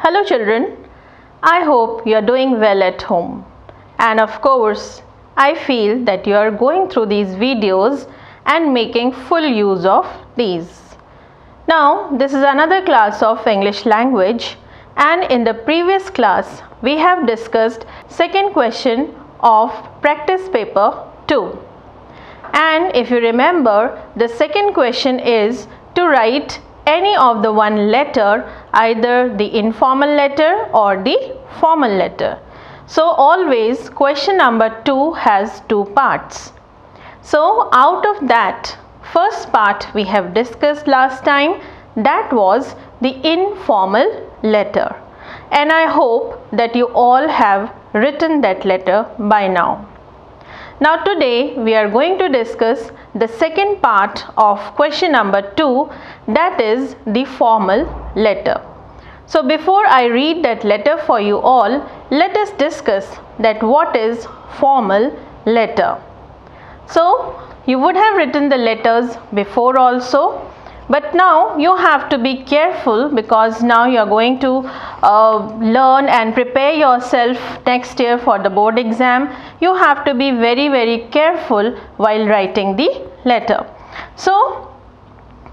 Hello children, I hope you are doing well at home, and of course I feel that you are going through these videos and making full use of these. Now this is another class of English language, and in the previous class we have discussed second question of practice paper 2. And if you remember, the second question is to write any of the one letter, either the informal letter or the formal letter. So always question number 2 has two parts. So out of that, first part we have discussed last time, that was the informal letter, and I hope that you all have written that letter by now. Now today we are going to discuss the second part of question number 2, that is the formal letter. So before I read that letter for you all, let us discuss that what is formal letter. So you would have written the letters before also, but now you have to be careful because now you are going to learn and prepare yourself next year for the board exam. You have to be very careful while writing the letter. So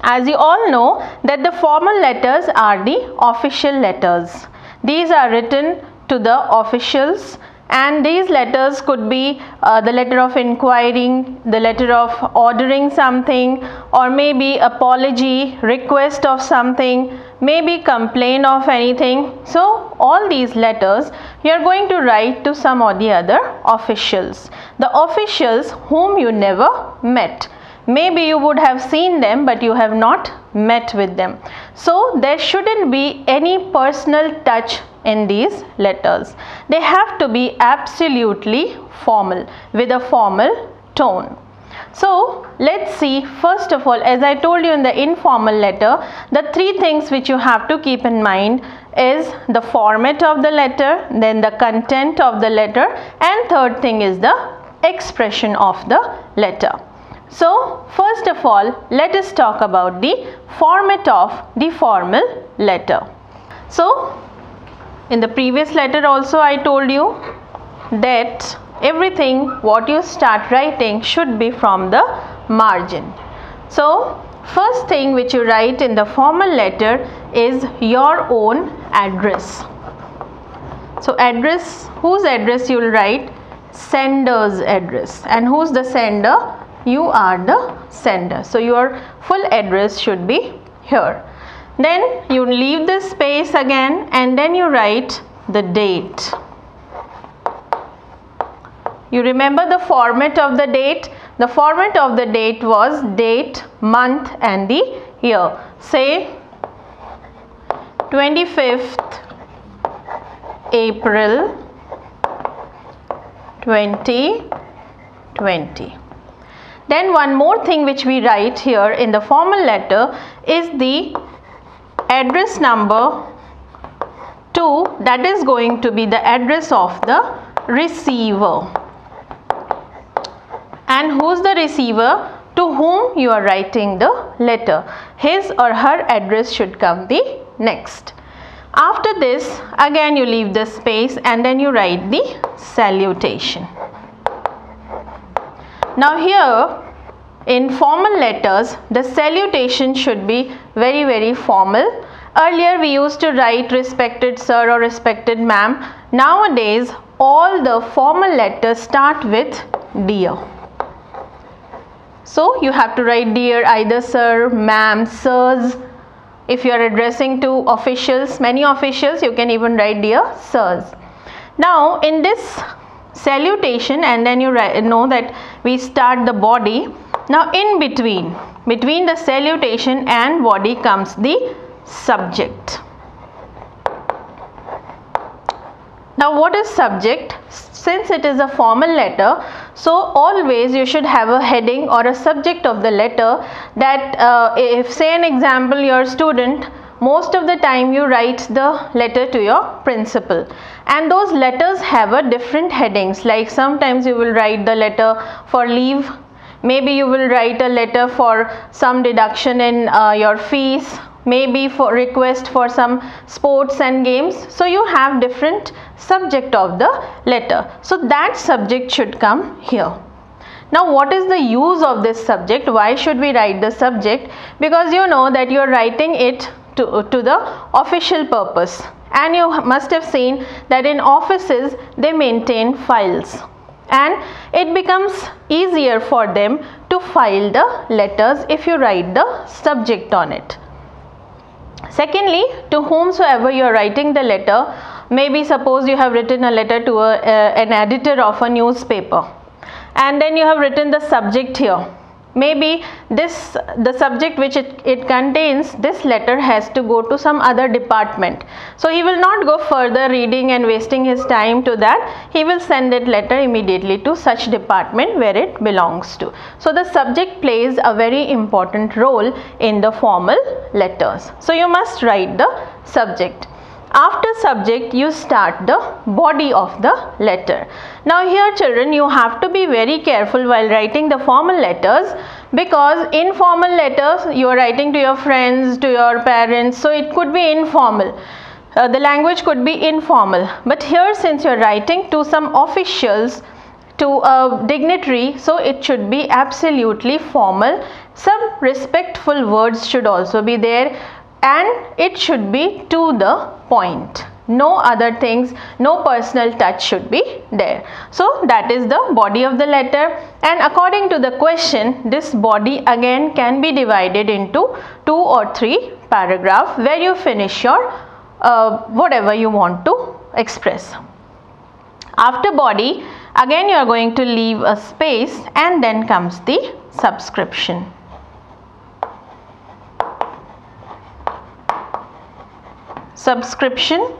as you all know that the formal letters are the official letters. These are written to the officials, and these letters could be the letter of inquiring, the letter of ordering something, or maybe apology, request of something, maybe complaint of anything. So all these letters you are going to write to some or the other officials, the officials whom you never met. Maybe you would have seen them but you have not met with them. So there shouldn't be any personal touch in these letters. They have to be absolutely formal, with a formal tone. So let's see, first of all, as I told you in the informal letter, the three things which you have to keep in mind is the format of the letter, then the content of the letter, and third thing is the expression of the letter. So first of all, let us talk about the format of the formal letter. So in the previous letter also I told you that everything what you start writing should be from the margin. So first thing which you write in the formal letter is your own address. So address, whose address you will write? Sender's address. And who's the sender? You are the sender. So your full address should be here. Then you leave the space again and then you write the date. You remember the format of the date? The format of the date was date, month and the year. Say 25th April 2020. Then one more thing which we write here in the formal letter is the address number 2, that is going to be the address of the receiver. And who's the receiver? To whom you are writing the letter. His or her address should come the next. After this, again you leave the space and then you write the salutation. Now here in formal letters, the salutation should be very formal. Earlier we used to write respected sir or respected ma'am. Nowadays all the formal letters start with dear. So you have to write dear, either sir, ma'am, sirs. If you are addressing to officials, many officials, you can even write dear sirs. Now in this salutation, and then you know that we start the body. Now in between the salutation and body comes the subject. Now what is subject? Since it is a formal letter, so always you should have a heading or a subject of the letter that if say an example, your student, most of the time you write the letter to your principal, and those letters have a different headings. Like sometimes you will write the letter for leave, maybe you will write a letter for some deduction in your fees, maybe for request for some sports and games. So you have different subject of the letter. So that subject should come here. Now what is the use of this subject? Why should we write the subject? Because you know that you are writing it to the official purpose, and you must have seen that in offices they maintain files, and it becomes easier for them to file the letters if you write the subject on it. Secondly, to whomsoever you are writing the letter, maybe suppose you have written a letter to an editor of a newspaper, and then you have written the subject here. Maybe the subject which it contains, this letter has to go to some other department. So he will not go further reading and wasting his time to that. He will send that letter immediately to such department where it belongs to. So the subject plays a very important role in the formal letters. So you must write the subject. After subject, you start the body of the letter. Now here children, you have to be very careful while writing the formal letters, because informal letters you are writing to your friends, to your parents, so it could be informal. The language could be informal. But here, since you are writing to some officials, to a dignitary, so it should be absolutely formal. Some respectful words should also be there, and it should be to the point. No other things, no personal touch should be there. So that is the body of the letter, and according to the question, this body again can be divided into 2 or 3 paragraphs where you finish your whatever you want to express. After body, again you are going to leave a space, and then comes the subscription. Subscription.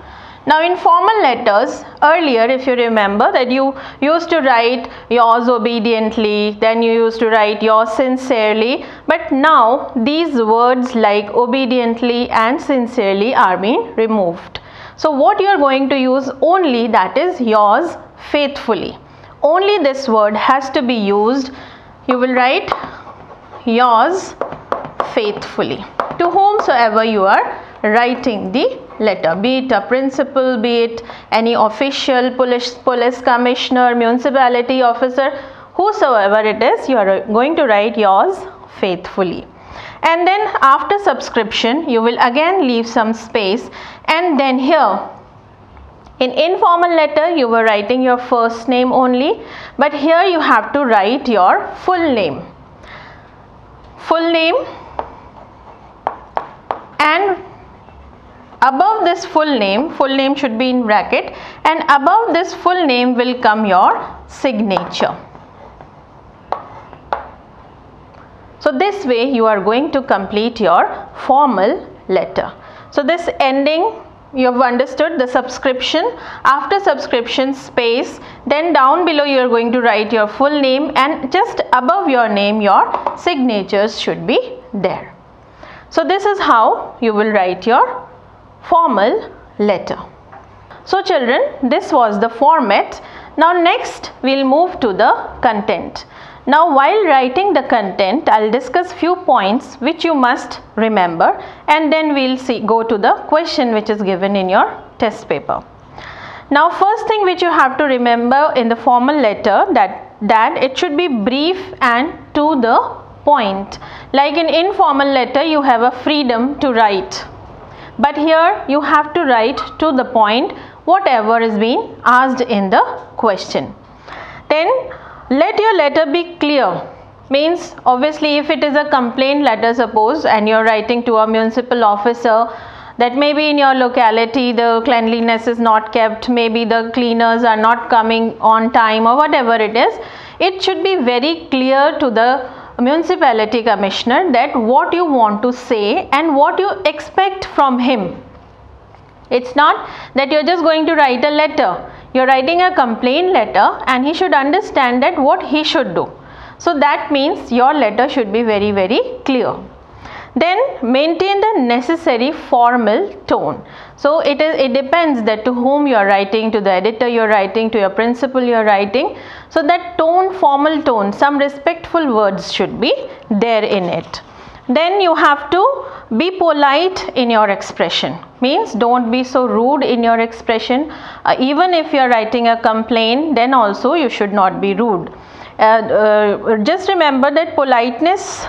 Now in formal letters, earlier if you remember that you used to write yours obediently, then you used to write yours sincerely, but now these words like obediently and sincerely are being removed. So what you are going to use only, that is yours faithfully. Only this word has to be used. You will write yours faithfully to whomsoever you are writing the letter, be it a principal, be it any official, police commissioner, municipality officer, whosoever it is, you are going to write yours faithfully. And then after subscription, you will again leave some space, and then here in informal letter you were writing your first name only, but here you have to write your full name. Full name, and above this full name should be in bracket, and above this full name will come your signature. So this way you are going to complete your formal letter. So this ending you have understood, the subscription, after subscription space, then down below you are going to write your full name, and just above your name your signatures should be there. So this is how you will write your formal letter. So children, this was the format. Now next we will move to the content. Now while writing the content, I will discuss few points which you must remember, and then we will go to the question which is given in your test paper. Now first thing which you have to remember in the formal letter, that it should be brief and to the point. Like in informal letter you have a freedom to write, but here you have to write to the point whatever is being asked in the question. Then let your letter be clear. Means obviously if it is a complaint letter suppose, and you are writing to a municipal officer that maybe in your locality the cleanliness is not kept, maybe the cleaners are not coming on time, or whatever it is, it should be very clear to the municipality commissioner that what you want to say and what you expect from him. It's not that you're just going to write a letter. You're writing a complaint letter, and he should understand that what he should do. So that means your letter should be very, very clear. Then maintain the necessary formal tone. So it depends that to whom you are writing, to the editor you are writing, to your principal you are writing. So that tone, formal tone, some respectful words should be there in it. Then you have to be polite in your expression. Means don't be so rude in your expression. Even if you are writing a complaint, then also you should not be rude. Just remember that politeness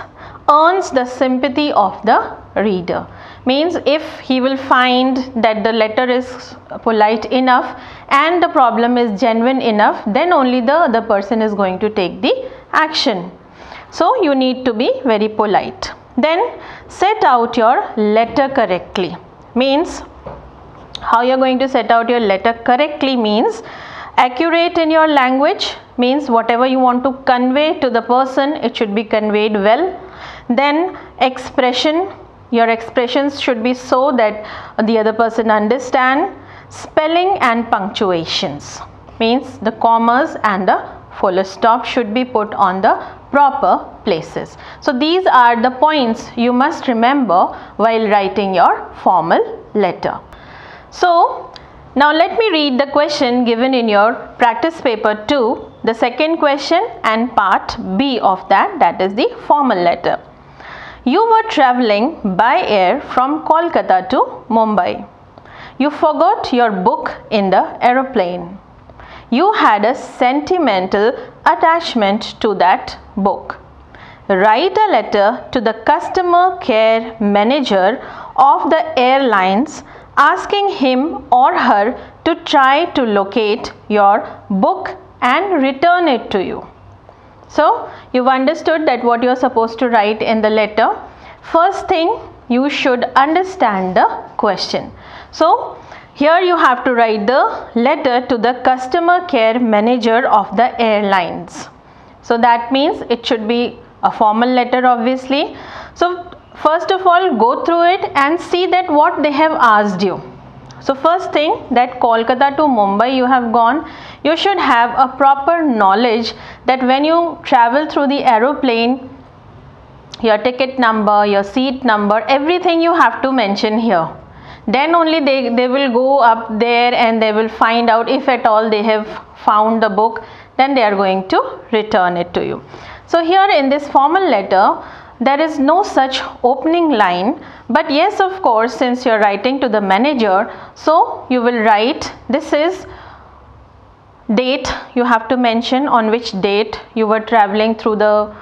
earns the sympathy of the reader. Means if he will find that the letter is polite enough and the problem is genuine enough, then only the other person is going to take the action. So you need to be very polite. Then set out your letter correctly. Means how you are going to set out your letter correctly means accurate in your language, means whatever you want to convey to the person, it should be conveyed well. Then expression, your expressions should be so that the other person understand. Spelling and punctuations, means the commas and the full stop should be put on the proper places. So these are the points you must remember while writing your formal letter. So now let me read the question given in your practice paper 2, the second question and part B of that, that is the formal letter. You were travelling by air from Kolkata to Mumbai. You forgot your book in the aeroplane. You had a sentimental attachment to that book. Write a letter to the customer care manager of the airlines asking him or her to try to locate your book and return it to you. So you've understood that what you're supposed to write in the letter. First thing, you should understand the question. So here you have to write the letter to the customer care manager of the airlines. So that means it should be a formal letter obviously. So first of all, go through it and see that what they have asked you. So first thing, that Kolkata to Mumbai you have gone, you should have a proper knowledge that when you travel through the aeroplane, your ticket number, your seat number, everything you have to mention here. Then only they will go up there and they will find out if at all they have found the book, then they are going to return it to you. So here in this formal letter, there is no such opening line, but yes, of course, since you are writing to the manager, so you will write, this is date, you have to mention on which date you were traveling through the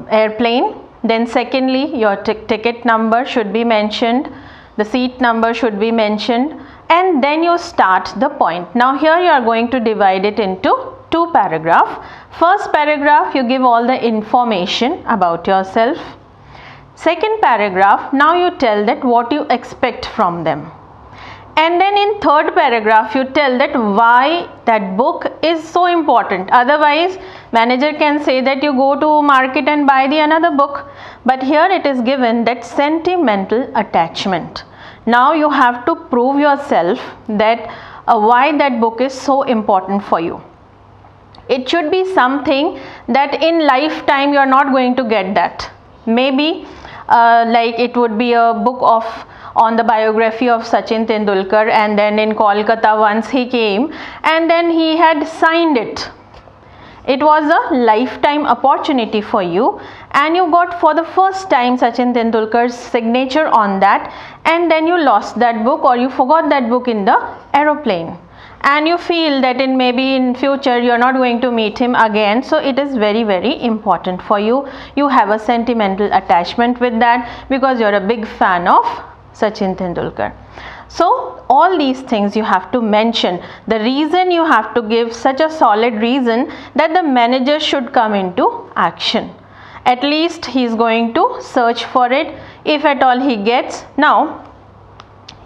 airplane. Then secondly, your ticket number should be mentioned, the seat number should be mentioned, and then you start the point. Now here you are going to divide it into two paragraphs. First paragraph, you give all the information about yourself. Second paragraph, now you tell that what you expect from them. And then in third paragraph, you tell that why that book is so important. Otherwise, manager can say that you go to market and buy the another book. But here it is given that sentimental attachment. Now you have to prove yourself that why that book is so important for you. It should be something that in lifetime you are not going to get that. Maybe like it would be a book on the biography of Sachin Tendulkar, and then in Kolkata once he came and then he had signed it. It was a lifetime opportunity for you and you got for the first time Sachin Tendulkar's signature on that, and then you lost that book or you forgot that book in the aeroplane. And you feel that maybe in future you are not going to meet him again, so it is very, very important for you. You have a sentimental attachment with that because you are a big fan of Sachin Tendulkar. So all these things you have to mention. The reason you have to give such a solid reason that the manager should come into action. At least he is going to search for it if at all he gets. Now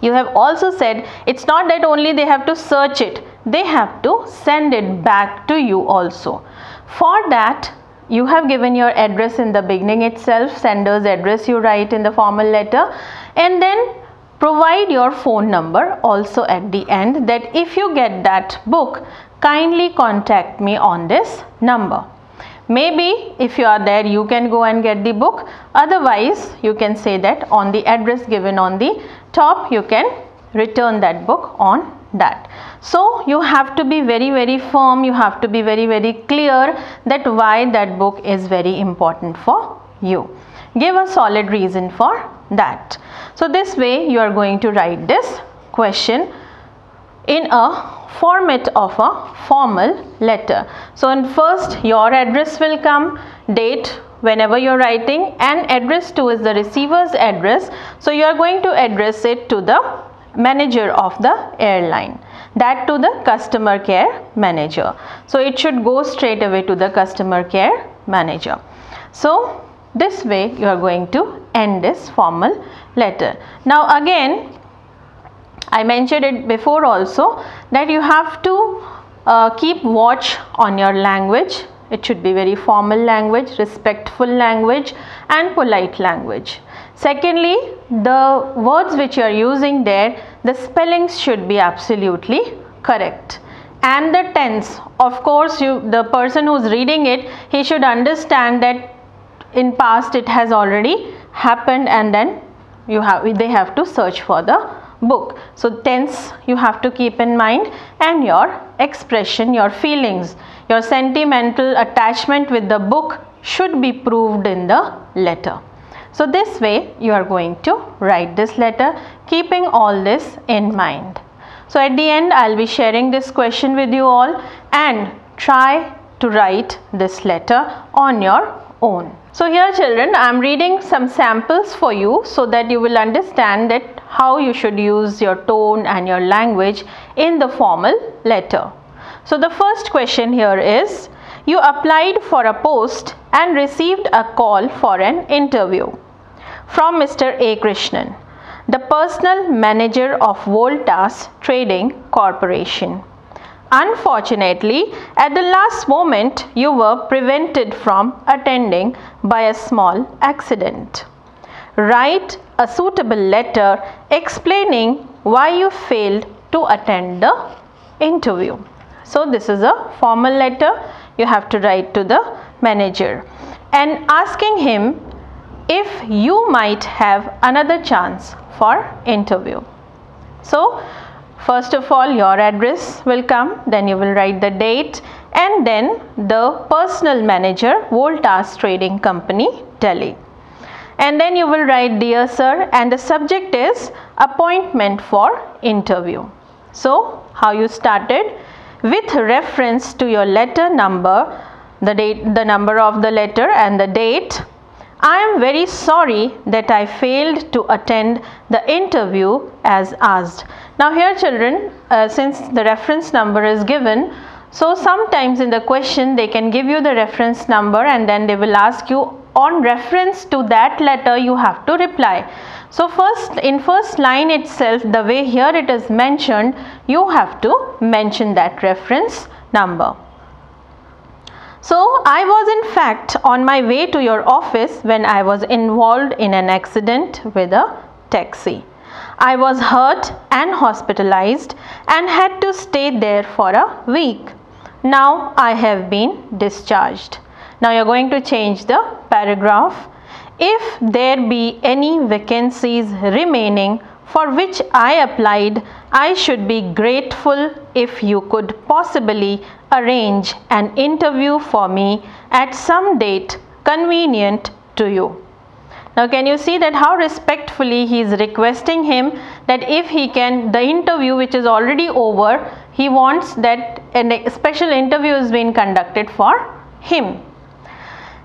you have also said it's not that only they have to search it, they have to send it back to you also. For that you have given your address in the beginning itself, sender's address you write in the formal letter, and then provide your phone number also at the end, that if you get that book, kindly contact me on this number. Maybe if you are there you can go and get the book, otherwise you can say that on the address given on the top you can return that book on that. So you have to be very, very firm, you have to be very, very clear that why that book is very important for you. Give a solid reason for that. So this way you are going to write this question in a format of a formal letter. So in first your address will come, date whenever you are writing, and address 2 is the receiver's address. So you are going to address it to the manager of the airline, that to the customer care manager. So it should go straight away to the customer care manager. So this way you are going to end this formal letter. Now again, I mentioned it before also that you have to keep watch on your language. It should be very formal language, respectful language and polite language. Secondly, the words which you are using there, the spellings should be absolutely correct. And the tense, of course, the person who is reading it, he should understand that in past it has already happened, and then they have to search for the book. So tense you have to keep in mind, and your expression, your feelings, your sentimental attachment with the book should be proved in the letter. So this way you are going to write this letter, keeping all this in mind. So at the end I will be sharing this question with you all, and try to write this letter on your own. So here children, I am reading some samples for you so that you will understand that how you should use your tone and your language in the formal letter. So the first question here is, you applied for a post and received a call for an interview from Mr. A. Krishnan, the personal manager of Voltas Trading Corporation. Unfortunately, at the last moment, you were prevented from attending by a small accident. Write a suitable letter explaining why you failed to attend the interview. So this is a formal letter you have to write to the manager and asking him if you might have another chance for interview. So first of all your address will come, then you will write the date, and then the personal manager, Voltas Trading Company, Delhi. And then you will write dear sir, and the subject is appointment for interview. So how you started? With reference to your letter number, the date, the number of the letter and the date, I am very sorry that I failed to attend the interview as asked. Now here children, since the reference number is given, so sometimes in the question they can give you the reference number and then they will ask you on reference to that letter you have to reply. So in first line itself, the way here it is mentioned, you have to mention that reference number. So I was in fact on my way to your office when I was involved in an accident with a taxi. I was hurt and hospitalized and had to stay there for a week. Now I have been discharged. Now you are going to change the paragraph. If there be any vacancies remaining for which I applied, I should be grateful if you could possibly arrange an interview for me at some date convenient to you. Now can you see that how respectfully he is requesting him that if he can, the interview which is already over, he wants that a special interview is being conducted for him.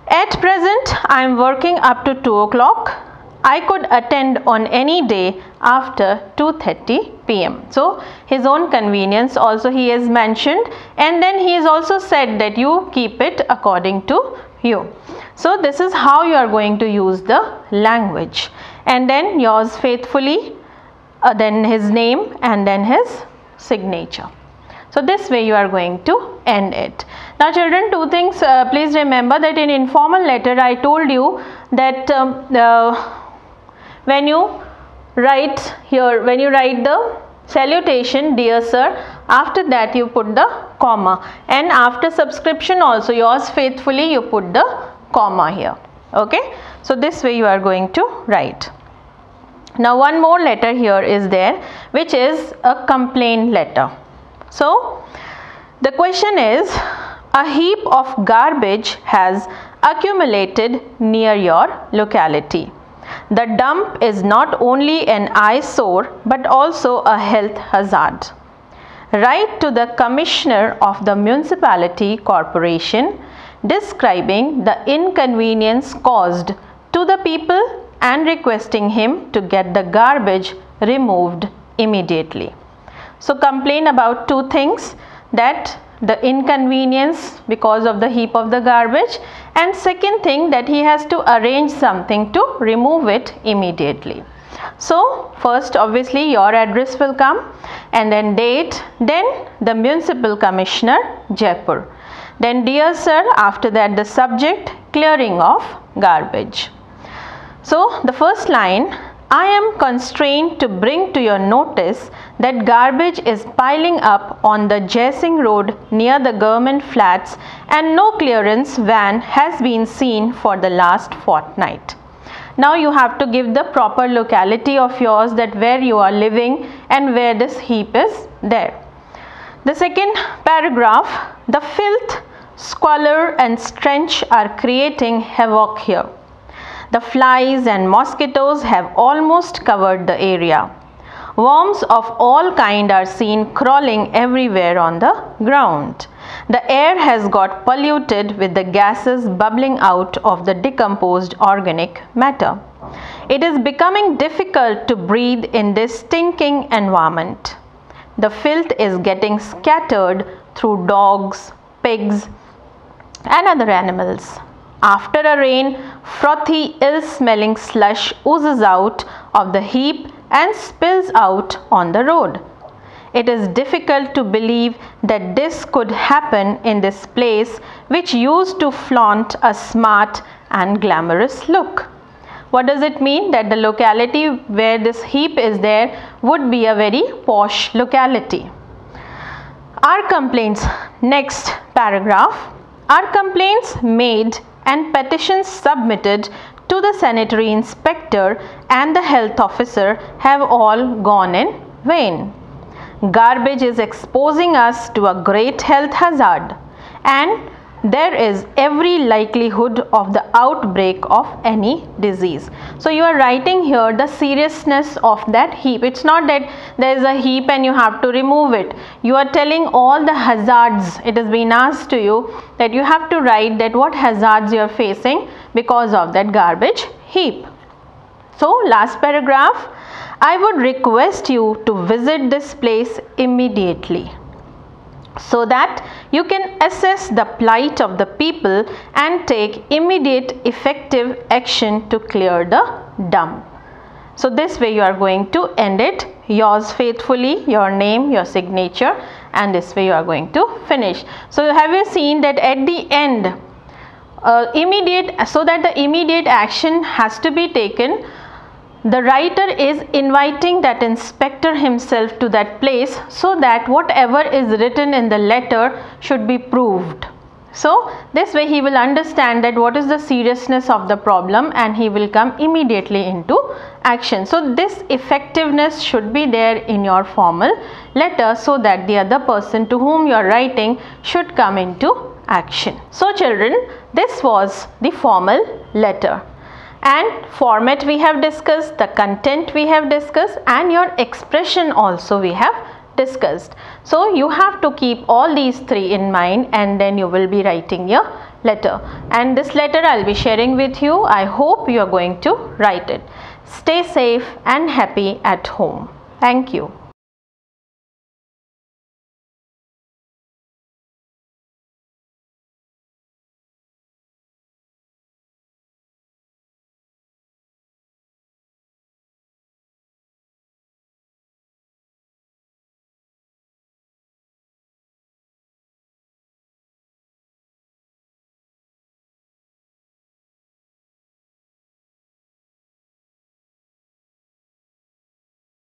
At present, I am working up to 2 o'clock. I could attend on any day after 2:30 p.m. So his own convenience also he has mentioned, and then he has also said that you keep it according to you. So this is how you are going to use the language, and then yours faithfully, then his name and then his signature. So this way you are going to end it. Now children, two things, please remember that in informal letter I told you that when you write here, when you write the salutation dear sir, after that you put the comma, and after subscription also yours faithfully you put the comma here. Okay, so this way you are going to write. Now one more letter here is there, which is a complaint letter. So the question is, a heap of garbage has accumulated near your locality. The dump is not only an eyesore but also a health hazard. Write to the Commissioner of the Municipality Corporation describing the inconvenience caused to the people and requesting him to get the garbage removed immediately. So complain about two things, that the inconvenience because of the heap of the garbage, and second thing that he has to arrange something to remove it immediately. So first obviously your address will come, and then date, then the Municipal Commissioner, Jaipur. Then dear sir, after that the subject, clearing of garbage. So the first line, I am constrained to bring to your notice that garbage is piling up on the Jaising Road near the government flats and no clearance van has been seen for the last fortnight. Now you have to give the proper locality of yours, that where you are living and where this heap is there. The second paragraph, the filth, squalor and stench are creating havoc here. The flies and mosquitoes have almost covered the area. Worms of all kind are seen crawling everywhere on the ground. The air has got polluted with the gases bubbling out of the decomposed organic matter. It is becoming difficult to breathe in this stinking environment. The filth is getting scattered through dogs, pigs, and other animals. After a rain, frothy, ill-smelling slush oozes out of the heap and spills out on the road. It is difficult to believe that this could happen in this place which used to flaunt a smart and glamorous look. What does it mean? That the locality where this heap is there would be a very posh locality. Our complaints, next paragraph, our complaints made and petitions submitted to the sanitary inspector and the health officer have all gone in vain. Garbage is exposing us to a great health hazard, and there is every likelihood of the outbreak of any disease. So you are writing here the seriousness of that heap. It's not that there is a heap and you have to remove it. You are telling all the hazards. It has been asked to you that you have to write that what hazards you are facing because of that garbage heap. So last paragraph, I would request you to visit this place immediately, so that you can assess the plight of the people and take immediate effective action to clear the dump. So this way you are going to end it. Yours faithfully, your name, your signature, and this way you are going to finish. So have you seen that at the end, so that the immediate action has to be taken, the writer is inviting that inspector himself to that place so that whatever is written in the letter should be proved. So this way he will understand that what is the seriousness of the problem and he will come immediately into action. So this effectiveness should be there in your formal letter so that the other person to whom you are writing should come into action. So children, this was the formal letter. And format we have discussed, the content we have discussed, and your expression also we have discussed. So you have to keep all these three in mind and then you will be writing your letter. And this letter I will be sharing with you. I hope you are going to write it. Stay safe and happy at home. Thank you.